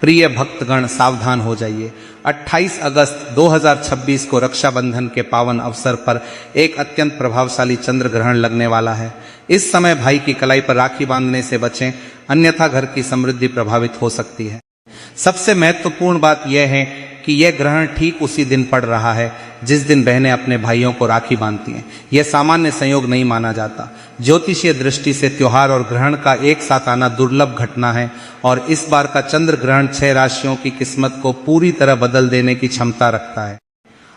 प्रिय भक्तगण सावधान हो जाइए। 28 अगस्त 2026 को रक्षाबंधन के पावन अवसर पर एक अत्यंत प्रभावशाली चंद्र ग्रहण लगने वाला है। इस समय भाई की कलाई पर राखी बांधने से बचें, अन्यथा घर की समृद्धि प्रभावित हो सकती है। सबसे महत्वपूर्ण बात यह है कि यह ग्रहण ठीक उसी दिन पड़ रहा है जिस दिन बहनें अपने भाइयों को राखी बांधती हैं। यह सामान्य संयोग नहीं माना जाता। ज्योतिषीय दृष्टि से त्योहार और ग्रहण का एक साथ आना दुर्लभ घटना है और इस बार का चंद्र ग्रहण 6 राशियों की किस्मत को पूरी तरह बदल देने की क्षमता रखता है।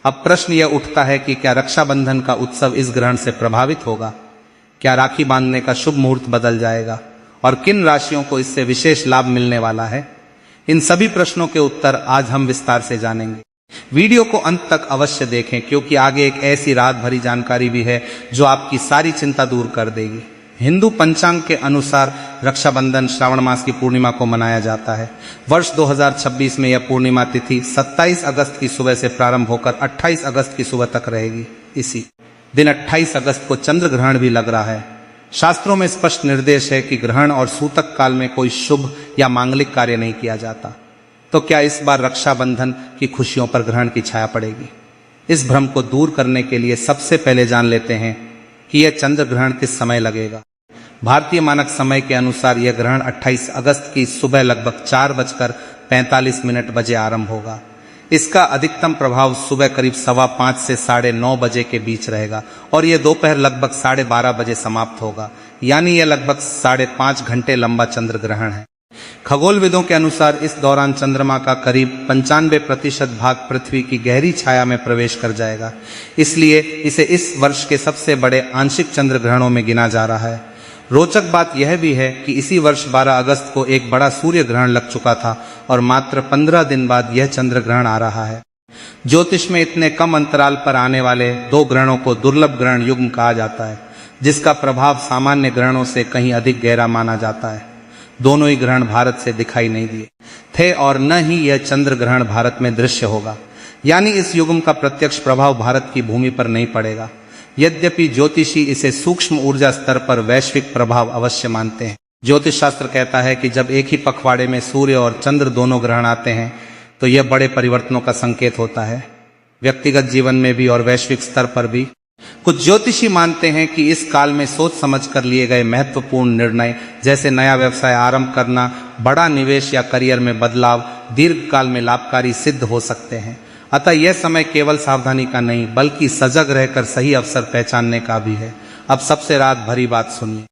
अब प्रश्न यह उठता है कि क्या रक्षाबंधन का उत्सव इस ग्रहण से प्रभावित होगा? क्या राखी बांधने का शुभ मुहूर्त बदल जाएगा और किन राशियों को इससे विशेष लाभ मिलने वाला है? इन सभी प्रश्नों के उत्तर आज हम विस्तार से जानेंगे। वीडियो को अंत तक अवश्य देखें, क्योंकि आगे एक ऐसी रात भरी जानकारी भी है जो आपकी सारी चिंता दूर कर देगी। हिंदू पंचांग के अनुसार रक्षाबंधन श्रावण मास की पूर्णिमा को मनाया जाता है। वर्ष 2026 में यह पूर्णिमा तिथि 27 अगस्त की सुबह से प्रारंभ होकर 28 अगस्त की सुबह तक रहेगी। इसी दिन 28 अगस्त को चंद्र ग्रहण भी लग रहा है। शास्त्रों में स्पष्ट निर्देश है कि ग्रहण और सूतक काल में कोई शुभ या मांगलिक कार्य नहीं किया जाता। तो क्या इस बार रक्षाबंधन की खुशियों पर ग्रहण की छाया पड़ेगी? इस भ्रम को दूर करने के लिए सबसे पहले जान लेते हैं कि यह चंद्र ग्रहण किस समय लगेगा। भारतीय मानक समय के अनुसार यह ग्रहण 28 अगस्त की सुबह लगभग 4:45 बजे आरंभ होगा। इसका अधिकतम प्रभाव सुबह करीब 5:15 से 9:30 बजे के बीच रहेगा और यह दोपहर लगभग 12:30 बजे समाप्त होगा। यानी यह लगभग 5.5 घंटे लंबा चंद्र ग्रहण है। खगोलविदों के अनुसार इस दौरान चंद्रमा का करीब 95% भाग पृथ्वी की गहरी छाया में प्रवेश कर जाएगा। इसलिए इसे इस वर्ष के सबसे बड़े आंशिक चंद्र ग्रहणों में गिना जा रहा है। रोचक बात यह भी है कि इसी वर्ष 12 अगस्त को एक बड़ा सूर्य ग्रहण लग चुका था और मात्र 15 दिन बाद यह चंद्र ग्रहण आ रहा है। ज्योतिष में इतने कम अंतराल पर आने वाले 2 ग्रहणों को दुर्लभ ग्रहण युग्म कहा जाता है, जिसका प्रभाव सामान्य ग्रहणों से कहीं अधिक गहरा माना जाता है। दोनों ही ग्रहण भारत से दिखाई नहीं दिए थे और न ही यह चंद्र ग्रहण भारत में दृश्य होगा। यानी इस युग्म का प्रत्यक्ष प्रभाव भारत की भूमि पर नहीं पड़ेगा। यद्यपि ज्योतिषी इसे सूक्ष्म ऊर्जा स्तर पर वैश्विक प्रभाव अवश्य मानते हैं। ज्योतिष शास्त्र कहता है कि जब एक ही पखवाड़े में सूर्य और चंद्र दोनों ग्रहण आते हैं तो यह बड़े परिवर्तनों का संकेत होता है, व्यक्तिगत जीवन में भी और वैश्विक स्तर पर भी। कुछ ज्योतिषी मानते हैं कि इस काल में सोच समझ कर लिए गए महत्वपूर्ण निर्णय, जैसे नया व्यवसाय आरंभ करना, बड़ा निवेश या करियर में बदलाव, दीर्घकाल में लाभकारी सिद्ध हो सकते हैं। अतः यह समय केवल सावधानी का नहीं बल्कि सजग रहकर सही अवसर पहचानने का भी है। अब सबसे रात भरी बात सुनिए।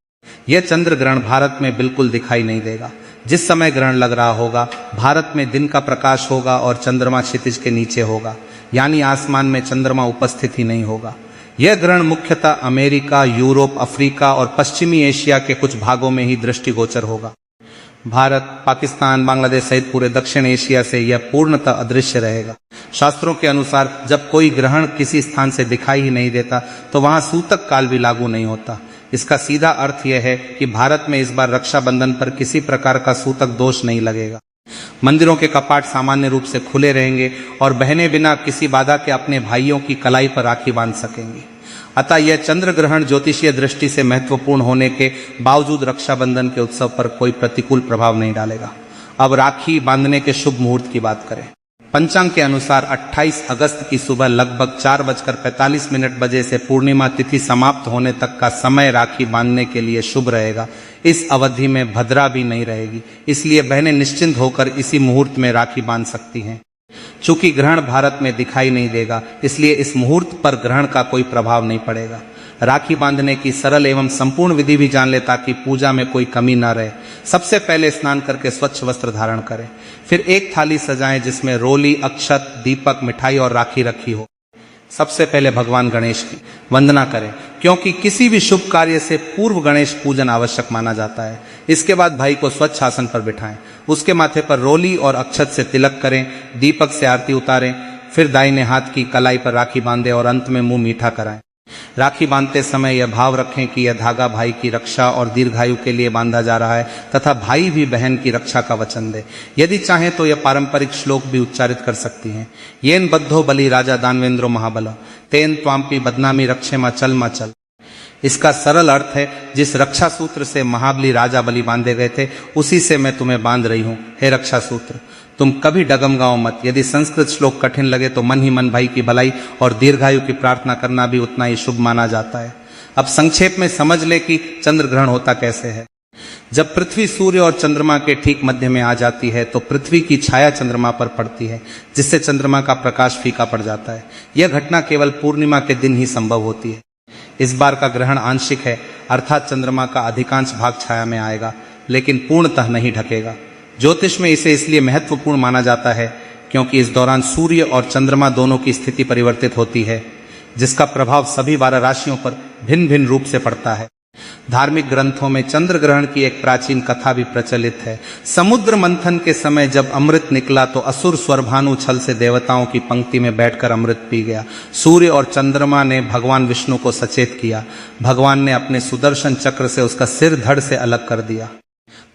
यह चंद्र ग्रहण भारत में बिल्कुल दिखाई नहीं देगा। जिस समय ग्रहण लग रहा होगा भारत में दिन का प्रकाश होगा और चंद्रमा क्षितिज के नीचे होगा, यानी आसमान में चंद्रमा उपस्थित ही नहीं होगा। यह ग्रहण मुख्यतः अमेरिका, यूरोप, अफ्रीका और पश्चिमी एशिया के कुछ भागों में ही दृष्टिगोचर होगा। भारत, पाकिस्तान, बांग्लादेश सहित पूरे दक्षिण एशिया से यह पूर्णतः अदृश्य रहेगा। शास्त्रों के अनुसार जब कोई ग्रहण किसी स्थान से दिखाई ही नहीं देता तो वहां सूतक काल भी लागू नहीं होता। इसका सीधा अर्थ यह है कि भारत में इस बार रक्षाबंधन पर किसी प्रकार का सूतक दोष नहीं लगेगा। मंदिरों के कपाट सामान्य रूप से खुले रहेंगे और बहनें बिना किसी बाधा के अपने भाइयों की कलाई पर राखी बांध सकेंगी। अतः यह चंद्र ग्रहण ज्योतिषीय दृष्टि से महत्वपूर्ण होने के बावजूद रक्षाबंधन के उत्सव पर कोई प्रतिकूल प्रभाव नहीं डालेगा। अब राखी बांधने के शुभ मुहूर्त की बात करें। पंचांग के अनुसार 28 अगस्त की सुबह लगभग 4:45 बजे से पूर्णिमा तिथि समाप्त होने तक का समय राखी बांधने के लिए शुभ रहेगा। इस अवधि में भद्रा भी नहीं रहेगी, इसलिए बहनें निश्चिंत होकर इसी मुहूर्त में राखी बांध सकती हैं। चूंकि ग्रहण भारत में दिखाई नहीं देगा, इसलिए इस मुहूर्त पर ग्रहण का कोई प्रभाव नहीं पड़ेगा। राखी बांधने की सरल एवं संपूर्ण विधि भी जान ले ताकि पूजा में कोई कमी न रहे। सबसे पहले स्नान करके स्वच्छ वस्त्र धारण करें, फिर एक थाली सजाएं जिसमें रोली, अक्षत, दीपक, मिठाई और राखी रखी हो। सबसे पहले भगवान गणेश की वंदना करें, क्योंकि किसी भी शुभ कार्य से पूर्व गणेश पूजन आवश्यक माना जाता है। इसके बाद भाई को स्वच्छ आसन पर बिठाएं, उसके माथे पर रोली और अक्षत से तिलक करें, दीपक से आरती उतारें, फिर दाहिने हाथ की कलाई पर राखी बांधें और अंत में मुंह मीठा कराएं। राखी बांधते समय यह भाव रखें कि यह धागा भाई की रक्षा और दीर्घायु के लिए बांधा जा रहा है तथा भाई भी बहन की रक्षा का वचन दे। यदि चाहें तो यह पारंपरिक श्लोक भी उच्चारित कर सकती हैं। येन बद्धो बलि राजा दानवेंद्रो महाबल, तेन त्वाम्पि बदनामी रक्षे मा चल। इसका सरल अर्थ है, जिस रक्षा सूत्र से महाबली राजा बलि बांधे गए थे, उसी से मैं तुम्हें बांध रही हूं। हे रक्षा सूत्र, तुम कभी डगमगाओ मत। यदि संस्कृत श्लोक कठिन लगे तो मन ही मन भाई की भलाई और दीर्घायु की प्रार्थना करना भी उतना ही शुभ माना जाता है। अब संक्षेप में समझ ले कि चंद्र ग्रहण होता कैसे है। जब पृथ्वी सूर्य और चंद्रमा के ठीक मध्य में आ जाती है तो पृथ्वी की छाया चंद्रमा पर पड़ती है, जिससे चंद्रमा का प्रकाश फीका पड़ जाता है। यह घटना केवल पूर्णिमा के दिन ही संभव होती है। इस बार का ग्रहण आंशिक है, अर्थात चंद्रमा का अधिकांश भाग छाया में आएगा, लेकिन पूर्णतः नहीं ढकेगा। ज्योतिष में इसे इसलिए महत्वपूर्ण माना जाता है क्योंकि इस दौरान सूर्य और चंद्रमा दोनों की स्थिति परिवर्तित होती है, जिसका प्रभाव सभी 12 राशियों पर भिन्न भिन्न रूप से पड़ता है। धार्मिक ग्रंथों में चंद्र ग्रहण की एक प्राचीन कथा भी प्रचलित है। समुद्र मंथन के समय जब अमृत निकला तो असुर स्वरभानु छल से देवताओं की पंक्ति में बैठकर अमृत पी गया। सूर्य और चंद्रमा ने भगवान विष्णु को सचेत किया। भगवान ने अपने सुदर्शन चक्र से उसका सिर धड़ से अलग कर दिया,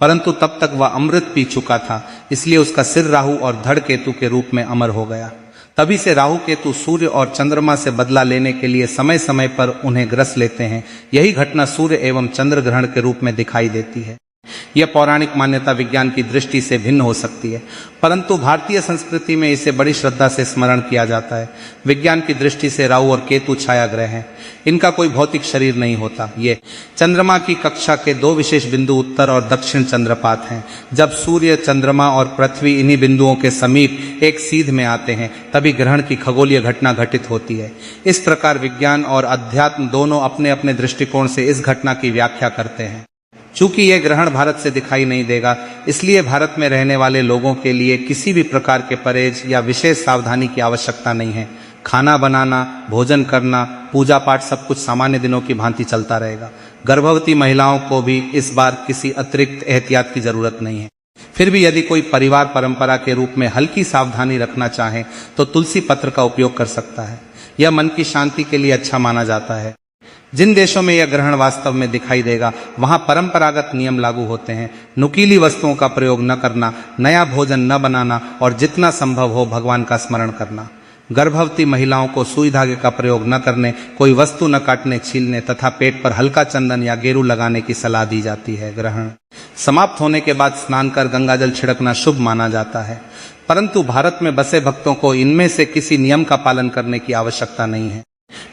परंतु तब तक वह अमृत पी चुका था, इसलिए उसका सिर राहु और धड़ केतु के रूप में अमर हो गया। तभी से राहु केतु सूर्य और चंद्रमा से बदला लेने के लिए समय समय पर उन्हें ग्रस लेते हैं। यही घटना सूर्य एवं चंद्र ग्रहण के रूप में दिखाई देती है। यह पौराणिक मान्यता विज्ञान की दृष्टि से भिन्न हो सकती है, परंतु भारतीय संस्कृति में इसे बड़ी श्रद्धा से स्मरण किया जाता है। विज्ञान की दृष्टि से राहु और केतु छाया ग्रह हैं। इनका कोई भौतिक शरीर नहीं होता। ये चंद्रमा की कक्षा के 2 विशेष बिंदु उत्तर और दक्षिण चंद्रपात हैं। जब सूर्य, चंद्रमा और पृथ्वी इन्हीं बिंदुओं के समीप एक सीध में आते हैं, तभी ग्रहण की खगोलीय घटना घटित होती है। इस प्रकार विज्ञान और अध्यात्म दोनों अपने अपने दृष्टिकोण से इस घटना की व्याख्या करते हैं। चूंकि यह ग्रहण भारत से दिखाई नहीं देगा, इसलिए भारत में रहने वाले लोगों के लिए किसी भी प्रकार के परहेज या विशेष सावधानी की आवश्यकता नहीं है। खाना बनाना, भोजन करना, पूजा पाठ सब कुछ सामान्य दिनों की भांति चलता रहेगा। गर्भवती महिलाओं को भी इस बार किसी अतिरिक्त एहतियात की जरूरत नहीं है। फिर भी यदि कोई परिवार परंपरा के रूप में हल्की सावधानी रखना चाहे तो तुलसी पत्र का उपयोग कर सकता है। यह मन की शांति के लिए अच्छा माना जाता है। जिन देशों में यह ग्रहण वास्तव में दिखाई देगा, वहां परंपरागत नियम लागू होते हैं। नुकीली वस्तुओं का प्रयोग न करना, नया भोजन न बनाना और जितना संभव हो भगवान का स्मरण करना। गर्भवती महिलाओं को सुई धागे का प्रयोग न करने, कोई वस्तु न काटने छीलने तथा पेट पर हल्का चंदन या गेरू लगाने की सलाह दी जाती है। ग्रहण समाप्त होने के बाद स्नान कर गंगाजल छिड़कना शुभ माना जाता है, परंतु भारत में बसे भक्तों को इनमें से किसी नियम का पालन करने की आवश्यकता नहीं है।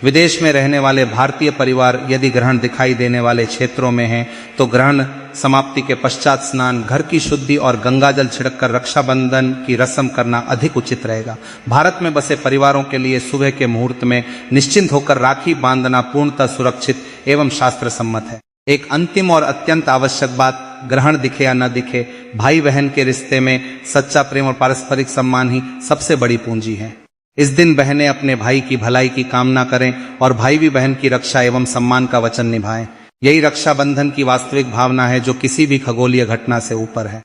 विदेश में रहने वाले भारतीय परिवार यदि ग्रहण दिखाई देने वाले क्षेत्रों में हैं, तो ग्रहण समाप्ति के पश्चात स्नान, घर की शुद्धि और गंगाजल छिड़ककर रक्षाबंधन की रस्म करना अधिक उचित रहेगा। भारत में बसे परिवारों के लिए सुबह के मुहूर्त में निश्चिंत होकर राखी बांधना पूर्णतः सुरक्षित एवं शास्त्र सम्मत है। एक अंतिम और अत्यंत आवश्यक बात, ग्रहण दिखे या न दिखे, भाई बहन के रिश्ते में सच्चा प्रेम और पारस्परिक सम्मान ही सबसे बड़ी पूंजी है। इस दिन बहनें अपने भाई की भलाई की कामना करें और भाई भी बहन की रक्षा एवं सम्मान का वचन निभाएं। यही रक्षाबंधन की वास्तविक भावना है, जो किसी भी खगोलीय घटना से ऊपर है।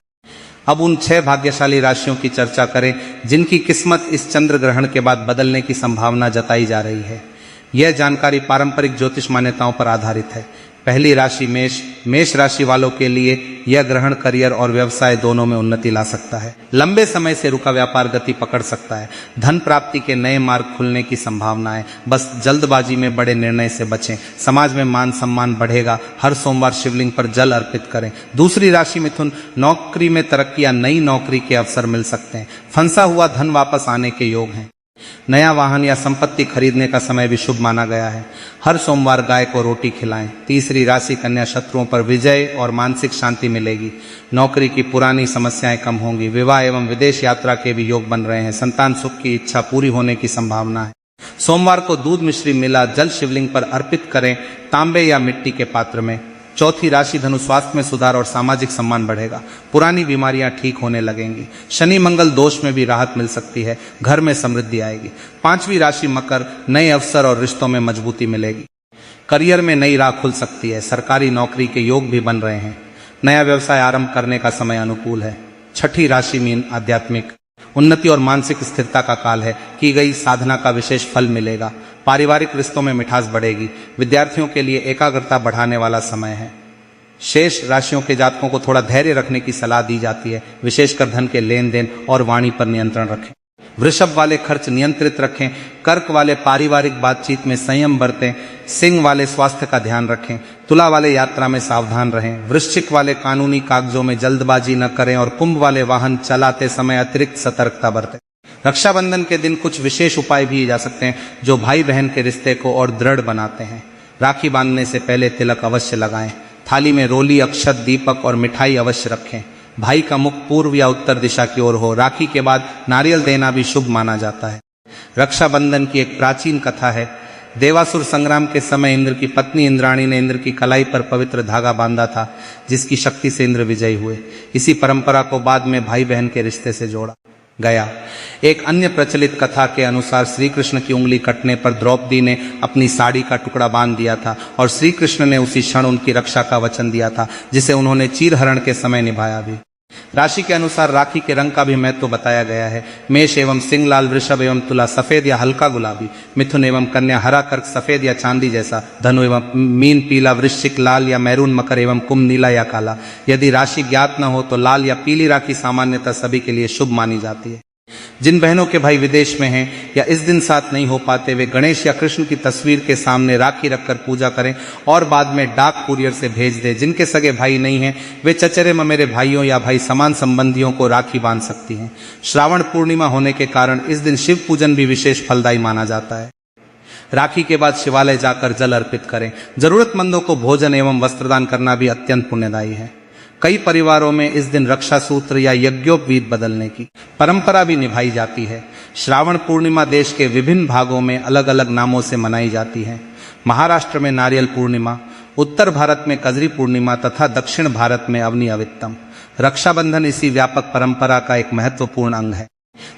अब उन 6 भाग्यशाली राशियों की चर्चा करें जिनकी किस्मत इस चंद्र ग्रहण के बाद बदलने की संभावना जताई जा रही है। यह जानकारी पारंपरिक ज्योतिष मान्यताओं पर आधारित है। पहली राशि मेष। मेष राशि वालों के लिए यह ग्रहण करियर और व्यवसाय दोनों में उन्नति ला सकता है। लंबे समय से रुका व्यापार गति पकड़ सकता है। धन प्राप्ति के नए मार्ग खुलने की संभावना है। बस जल्दबाजी में बड़े निर्णय से बचें। समाज में मान सम्मान बढ़ेगा। हर सोमवार शिवलिंग पर जल अर्पित करें। दूसरी राशि मिथुन। नौकरी में तरक्की या नई नौकरी के अवसर मिल सकते हैं। फंसा हुआ धन वापस आने के योग हैं। नया वाहन या संपत्ति खरीदने का समय भी शुभ माना गया है। हर सोमवार गाय को रोटी खिलाएं। तीसरी राशि कन्या। शत्रुओं पर विजय और मानसिक शांति मिलेगी। नौकरी की पुरानी समस्याएं कम होंगी। विवाह एवं विदेश यात्रा के भी योग बन रहे हैं। संतान सुख की इच्छा पूरी होने की संभावना है। सोमवार को दूध मिश्री मिला जल शिवलिंग पर अर्पित करें, तांबे या मिट्टी के पात्र में। चौथी राशि धनु। स्वास्थ्य में सुधार और सामाजिक सम्मान बढ़ेगा। पुरानी बीमारियां ठीक होने लगेंगी। शनि मंगल दोष में भी राहत मिल सकती है। घर में समृद्धि आएगी। पांचवी राशि मकर। नए अवसर और रिश्तों में मजबूती मिलेगी। करियर में नई राह खुल सकती है। सरकारी नौकरी के योग भी बन रहे हैं। नया व्यवसाय आरंभ करने का समय अनुकूल है। छठी राशि मीन। आध्यात्मिक उन्नति और मानसिक स्थिरता का काल है। की गई साधना का विशेष फल मिलेगा। पारिवारिक रिश्तों में मिठास बढ़ेगी। विद्यार्थियों के लिए एकाग्रता बढ़ाने वाला समय है। शेष राशियों के जातकों को थोड़ा धैर्य रखने की सलाह दी जाती है। विशेषकर धन के लेन देन और वाणी पर नियंत्रण रखें। वृषभ वाले खर्च नियंत्रित रखें, कर्क वाले पारिवारिक बातचीत में संयम बरतें, सिंह वाले स्वास्थ्य का ध्यान रखें, तुला वाले यात्रा में सावधान रहें, वृश्चिक वाले कानूनी कागजों में जल्दबाजी न करें और कुंभ वाले वाहन चलाते समय अतिरिक्त सतर्कता बरतें। रक्षाबंधन के दिन कुछ विशेष उपाय भी जा सकते हैं जो भाई बहन के रिश्ते को और दृढ़ बनाते हैं। राखी बांधने से पहले तिलक अवश्य लगाएं, थाली में रोली, अक्षत, दीपक और मिठाई अवश्य रखें। भाई का मुख पूर्व या उत्तर दिशा की ओर हो। राखी के बाद नारियल देना भी शुभ माना जाता है। रक्षाबंधन की एक प्राचीन कथा है। देवासुर संग्राम के समय इंद्र की पत्नी इंद्राणी ने इंद्र की कलाई पर पवित्र धागा बांधा था, जिसकी शक्ति से इंद्र विजयी हुए। इसी परंपरा को बाद में भाई बहन के रिश्ते से जोड़ा गया। एक अन्य प्रचलित कथा के अनुसार श्री कृष्ण की उंगली कटने पर द्रौपदी ने अपनी साड़ी का टुकड़ा बांध दिया था और श्री कृष्ण ने उसी क्षण उनकी रक्षा का वचन दिया था, जिसे उन्होंने चीरहरण के समय निभाया भी। राशि के अनुसार राखी के रंग का भी महत्व बताया गया है। मेष एवं सिंह लाल, वृषभ एवं तुला सफेद या हल्का गुलाबी, मिथुन एवं कन्या हरा, कर्क सफेद या चांदी जैसा, धनु एवं मीन पीला, वृश्चिक लाल या मैरून, मकर एवं कुंभ नीला या काला। यदि राशि ज्ञात न हो तो लाल या पीली राखी सामान्यतः सभी के लिए शुभ मानी जाती है। जिन बहनों के भाई विदेश में हैं या इस दिन साथ नहीं हो पाते, वे गणेश या कृष्ण की तस्वीर के सामने राखी रखकर पूजा करें और बाद में डाक कुरियर से भेज दें। जिनके सगे भाई नहीं हैं, वे चचेरे ममेरे भाइयों या भाई समान संबंधियों को राखी बांध सकती हैं। श्रावण पूर्णिमा होने के कारण इस दिन शिव पूजन भी विशेष फलदायी माना जाता है। राखी के बाद शिवालय जाकर जल अर्पित करें। जरूरतमंदों को भोजन एवं वस्त्रदान करना भी अत्यंत पुण्यदायी है। कई परिवारों में इस दिन रक्षा सूत्र या यज्ञोपवीत बदलने की परंपरा भी निभाई जाती है। श्रावण पूर्णिमा देश के विभिन्न भागों में अलग अलग नामों से मनाई जाती है। महाराष्ट्र में नारियल पूर्णिमा, उत्तर भारत में कजरी पूर्णिमा तथा दक्षिण भारत में अवनी अवित्तम। रक्षाबंधन इसी व्यापक परंपरा का एक महत्वपूर्ण अंग है।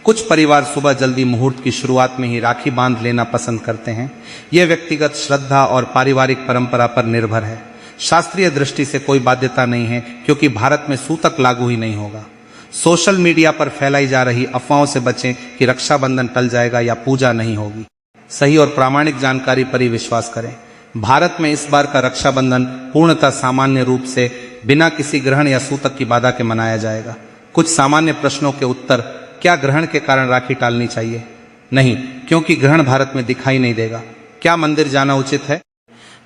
कुछ परिवार सुबह जल्दी मुहूर्त की शुरुआत में ही राखी बांध लेना पसंद करते हैं। यह व्यक्तिगत श्रद्धा और पारिवारिक परंपरा पर निर्भर है। शास्त्रीय दृष्टि से कोई बाध्यता नहीं है, क्योंकि भारत में सूतक लागू ही नहीं होगा। सोशल मीडिया पर फैलाई जा रही अफवाहों से बचें कि रक्षाबंधन टल जाएगा या पूजा नहीं होगी। सही और प्रामाणिक जानकारी पर ही विश्वास करें। भारत में इस बार का रक्षाबंधन पूर्णतः सामान्य रूप से बिना किसी ग्रहण या सूतक की बाधा के मनाया जाएगा। कुछ सामान्य प्रश्नों के उत्तर: क्या ग्रहण के कारण राखी टालनी चाहिए? नहीं, क्योंकि ग्रहण भारत में दिखाई नहीं देगा। क्या मंदिर जाना उचित है?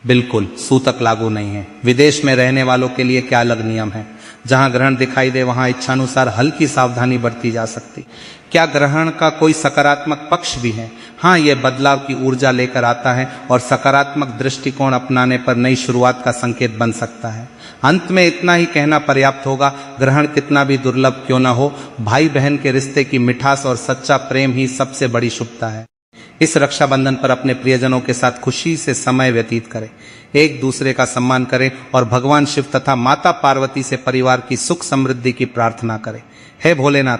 बिल्कुल, सूतक लागू नहीं है। विदेश में रहने वालों के लिए क्या अलग नियम है? जहां ग्रहण दिखाई दे वहां इच्छानुसार हल्की सावधानी बरती जा सकती। क्या ग्रहण का कोई सकारात्मक पक्ष भी है? हाँ, यह बदलाव की ऊर्जा लेकर आता है और सकारात्मक दृष्टिकोण अपनाने पर नई शुरुआत का संकेत बन सकता है। अंत में इतना ही कहना पर्याप्त होगा, ग्रहण कितना भी दुर्लभ क्यों न हो, भाई बहन के रिश्ते की मिठास और सच्चा प्रेम ही सबसे बड़ी शुभता है। इस रक्षाबंधन पर अपने प्रियजनों के साथ खुशी से समय व्यतीत करें, एक दूसरे का सम्मान करें और भगवान शिव तथा माता पार्वती से परिवार की सुख समृद्धि की प्रार्थना करें। हे भोलेनाथ,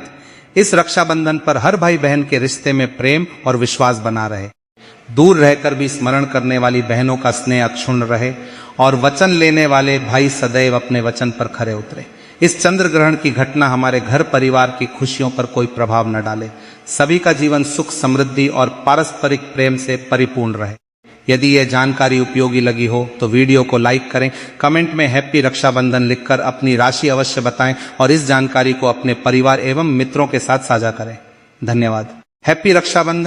इस रक्षाबंधन पर हर भाई बहन के रिश्ते में प्रेम और विश्वास बना रहे। दूर रहकर भी स्मरण करने वाली बहनों का स्नेह अक्षुण्ण रहे और वचन लेने वाले भाई सदैव अपने वचन पर खरे उतरे। इस चंद्र ग्रहण की घटना हमारे घर परिवार की खुशियों पर कोई प्रभाव न डाले। सभी का जीवन सुख समृद्धि और पारस्परिक प्रेम से परिपूर्ण रहे। यदि यह जानकारी उपयोगी लगी हो तो वीडियो को लाइक करें, कमेंट में हैप्पी रक्षाबंधन लिखकर अपनी राशि अवश्य बताएं और इस जानकारी को अपने परिवार एवं मित्रों के साथ साझा करें। धन्यवाद। हैप्पी रक्षाबंधन।